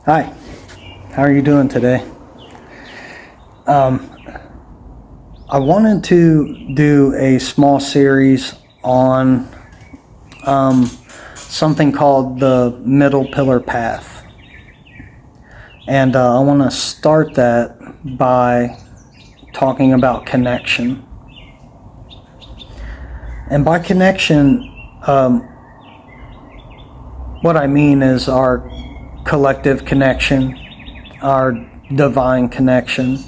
Hi, how are you doing today? I wanted to do a small series on something called the middle pillar path. And I want to start that by talking about connection. And by connection, what I mean is our collective connection, our divine connection,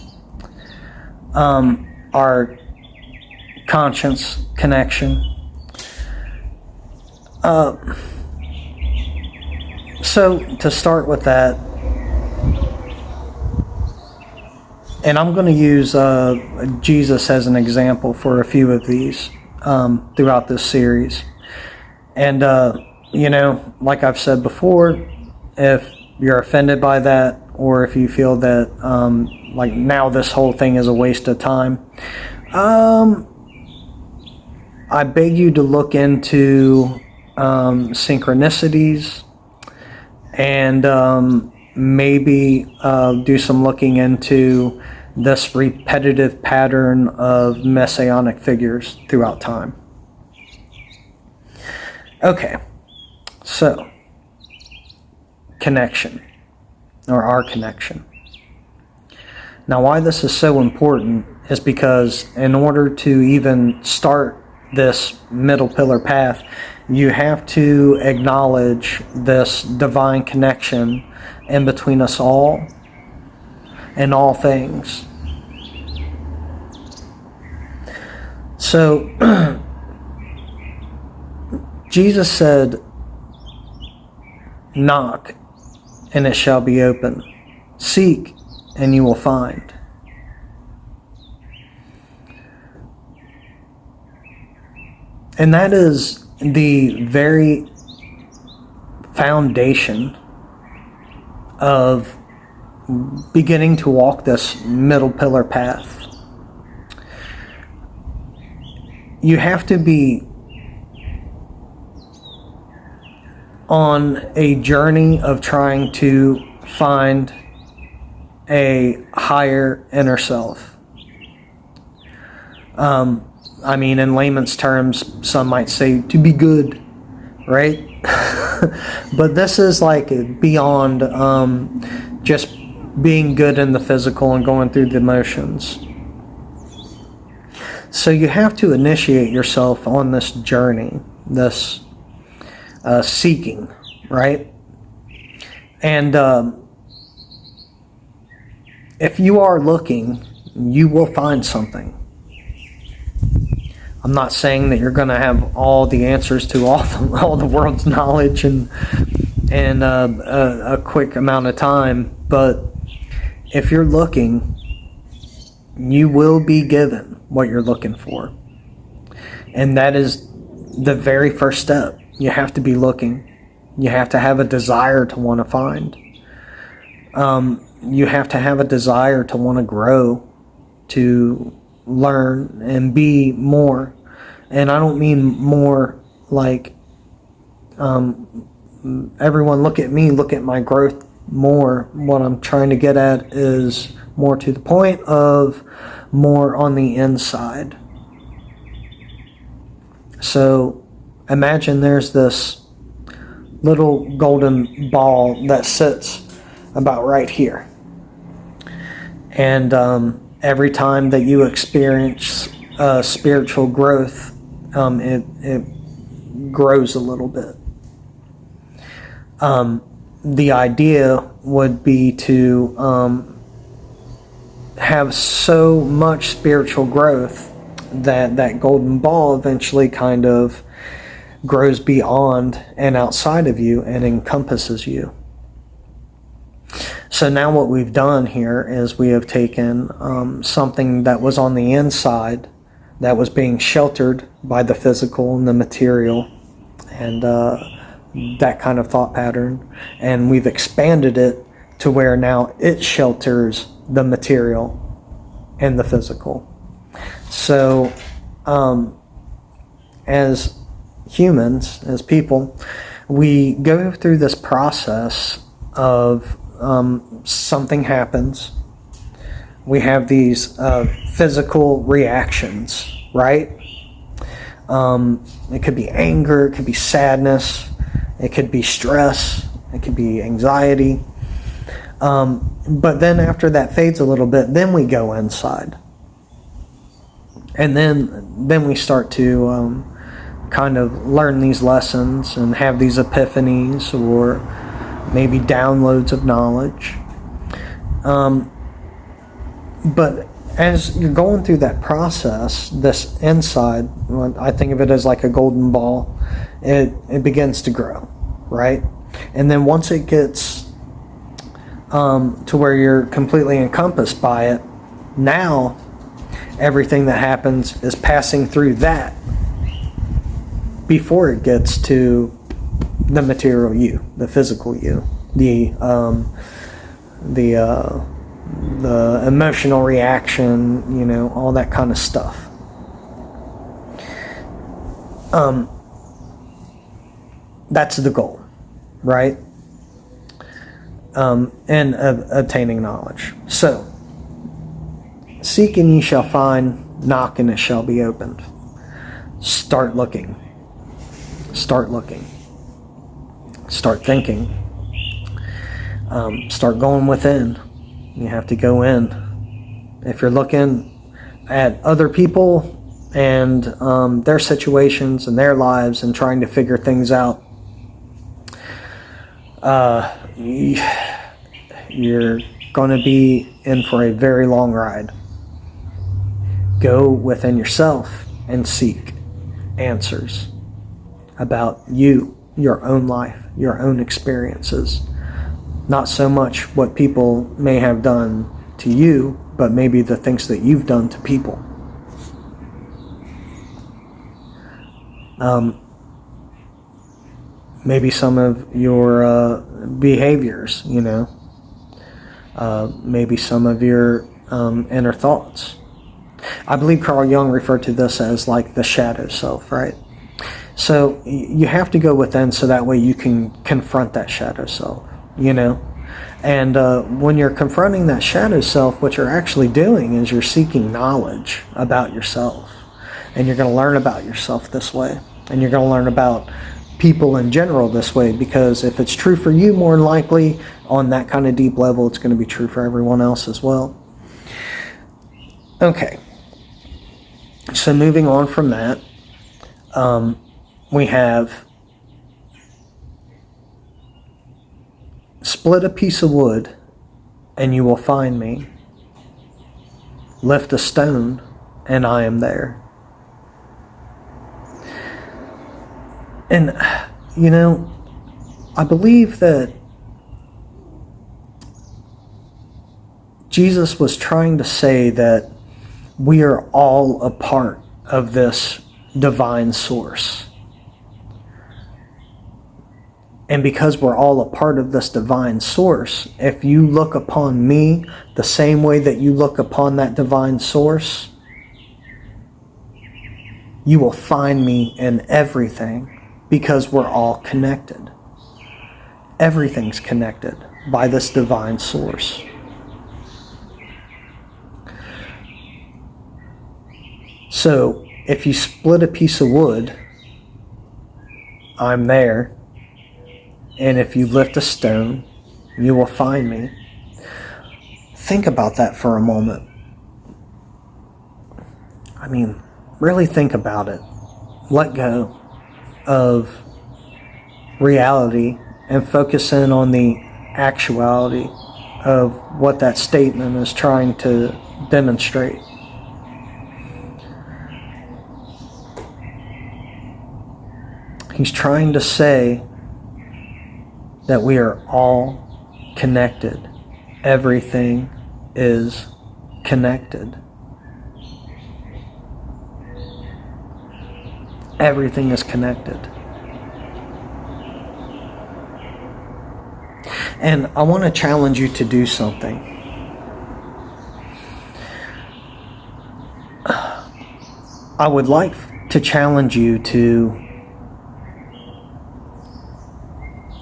our conscience connection. So to start with that, and I'm going to use Jesus as an example for a few of these throughout this series. And, like I've said before, if you're offended by that, or if you feel that, like now this whole thing is a waste of time, I beg you to look into synchronicities and maybe do some looking into this repetitive pattern of messianic figures throughout time. Okay, so connection, or our connection. Now, why this is so important is because in order to even start this middle pillar path, you have to acknowledge this divine connection in between us all and all things. So, Jesus said, "Knock, and it shall be open. Seek, and you will find." And that is the very foundation of beginning to walk this middle pillar path. You have to be on a journey of trying to find a higher inner self. In layman's terms, some might say to be good, right? But this is like beyond just being good in the physical and going through the motions. So you have to initiate yourself on this journey, this seeking, right? And if you are looking, you will find something. I'm not saying that you're going to have all the answers to all the world's knowledge in a quick amount of time, but if you're looking, you will be given what you're looking for. And that is the very first step. You have to be looking. You have to have a desire to want to find. You have to have a desire to want to grow, to learn and be more. And I don't mean more like everyone look at me, look at my growth more. What I'm trying to get at is more to the point of more on the inside. So imagine there's this little golden ball that sits about right here. And every time that you experience spiritual growth, it grows a little bit. The idea would be to have so much spiritual growth that that golden ball eventually kind of grows beyond and outside of you and encompasses you. So now what we've done here is we have taken something that was on the inside, that was being sheltered by the physical and the material and that kind of thought pattern, and we've expanded it to where now it shelters the material and the physical. So as humans, as people, we go through this process of something happens. We have these physical reactions, right? It could be anger, it could be sadness, it could be stress, it could be anxiety. But then after that fades a little bit, then we go inside. And then we start to kind of learn these lessons and have these epiphanies or maybe downloads of knowledge. But as you're going through that process, this inside, I think of it as like a golden ball, it begins to grow, right? And then once it gets to where you're completely encompassed by it, now everything that happens is passing through that before it gets to the material you, the physical you, the emotional reaction, all that kind of stuff. That's the goal, right? And obtaining knowledge. So, seek and ye shall find, knock and it shall be opened. Start looking. Start looking. Start thinking. Start going within. You have to go in. If you're looking at other people and their situations and their lives and trying to figure things out, you're going to be in for a very long ride. Go within yourself and seek answers about you, your own life, your own experiences. Not so much what people may have done to you, but maybe the things that you've done to people. Maybe some of your behaviors, maybe some of your inner thoughts. I believe Carl Jung referred to this as like the shadow self, right? So you have to go within so that way you can confront that shadow self, And when you're confronting that shadow self, what you're actually doing is you're seeking knowledge about yourself. And you're going to learn about yourself this way. And you're going to learn about people in general this way, because if it's true for you, more than likely, on that kind of deep level, it's going to be true for everyone else as well. Okay. So moving on from that, we have split a piece of wood and you will find me. Lift a stone and I am there. And, I believe that Jesus was trying to say that we are all a part of this divine source. And because we're all a part of this divine source, if you look upon me the same way that you look upon that divine source, you will find me in everything, because we're all connected. Everything's connected by this divine source. So, if you split a piece of wood, I'm there. And if you lift a stone, you will find me. Think about that for a moment. Really think about it. Let go of reality and focus in on the actuality of what that statement is trying to demonstrate. He's trying to say that we are all connected. Everything is connected. Everything is connected. And I want to challenge you to do something. I would like to challenge you to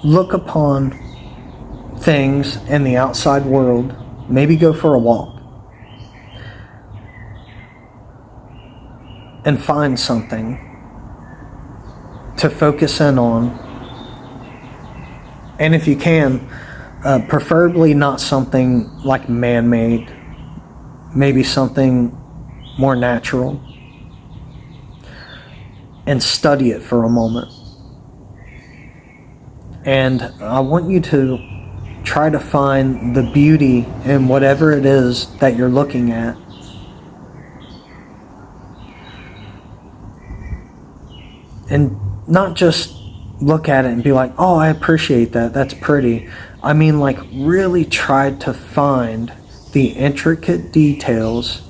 look upon things in the outside world, maybe go for a walk and find something to focus in on. And if you can, preferably not something like man-made, maybe something more natural, and study it for a moment. And I want you to try to find the beauty in whatever it is that you're looking at. And not just look at it and be like, oh, I appreciate that, that's pretty. I mean, like, really try to find the intricate details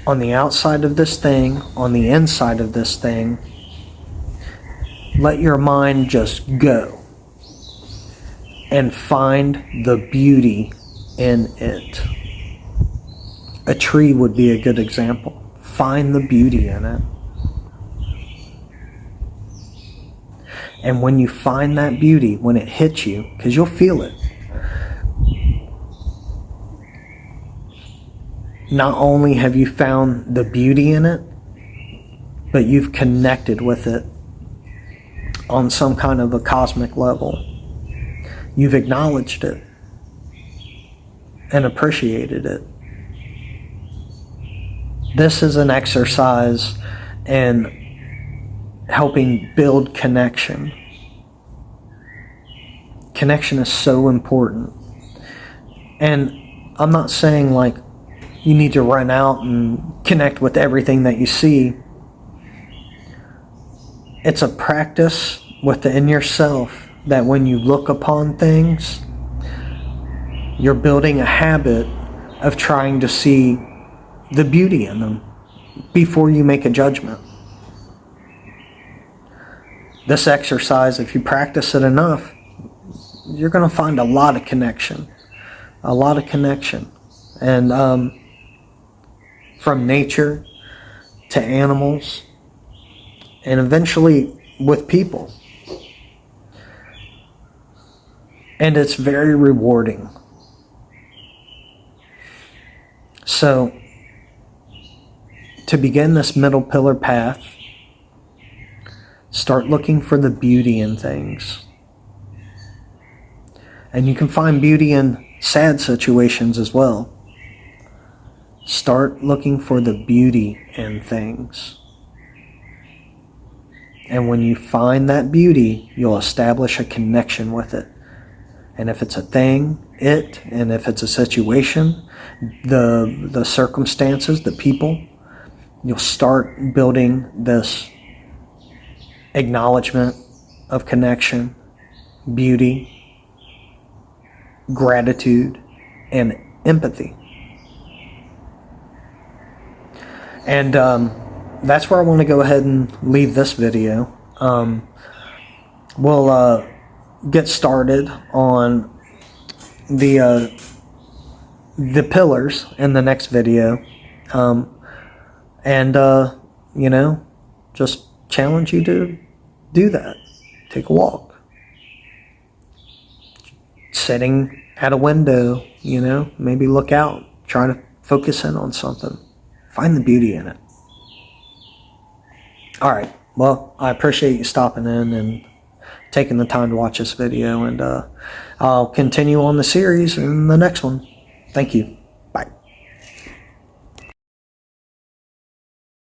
on the outside of this thing, on the inside of this thing. Let your mind just go and find the beauty in it. A tree would be a good example. Find the beauty in it. And when you find that beauty, when it hits you, because you'll feel it, not only have you found the beauty in it, but you've connected with it on some kind of a cosmic level. You've acknowledged it and appreciated it. This is an exercise in helping build connection. Connection is so important. And I'm not saying like you need to run out and connect with everything that you see. It's a practice within yourself that when you look upon things, you're building a habit of trying to see the beauty in them before you make a judgment. This exercise, if you practice it enough, you're going to find a lot of connection. A lot of connection. And from nature to animals, and eventually with people. And it's very rewarding. So, to begin this middle pillar path, start looking for the beauty in things. And you can find beauty in sad situations as well. Start looking for the beauty in things. And when you find that beauty, you'll establish a connection with it. And if it's a thing, and if it's a situation, the circumstances, the people, you'll start building this acknowledgement of connection, beauty, gratitude, and empathy. And that's where I want to go ahead and leave this video. We'll get started on the pillars in the next video. Just challenge you to do that. Take a walk. Sitting at a window, maybe look out. Try to focus in on something. Find the beauty in it. All right. Well, I appreciate you stopping in and taking the time to watch this video. And I'll continue on the series in the next one. Thank you.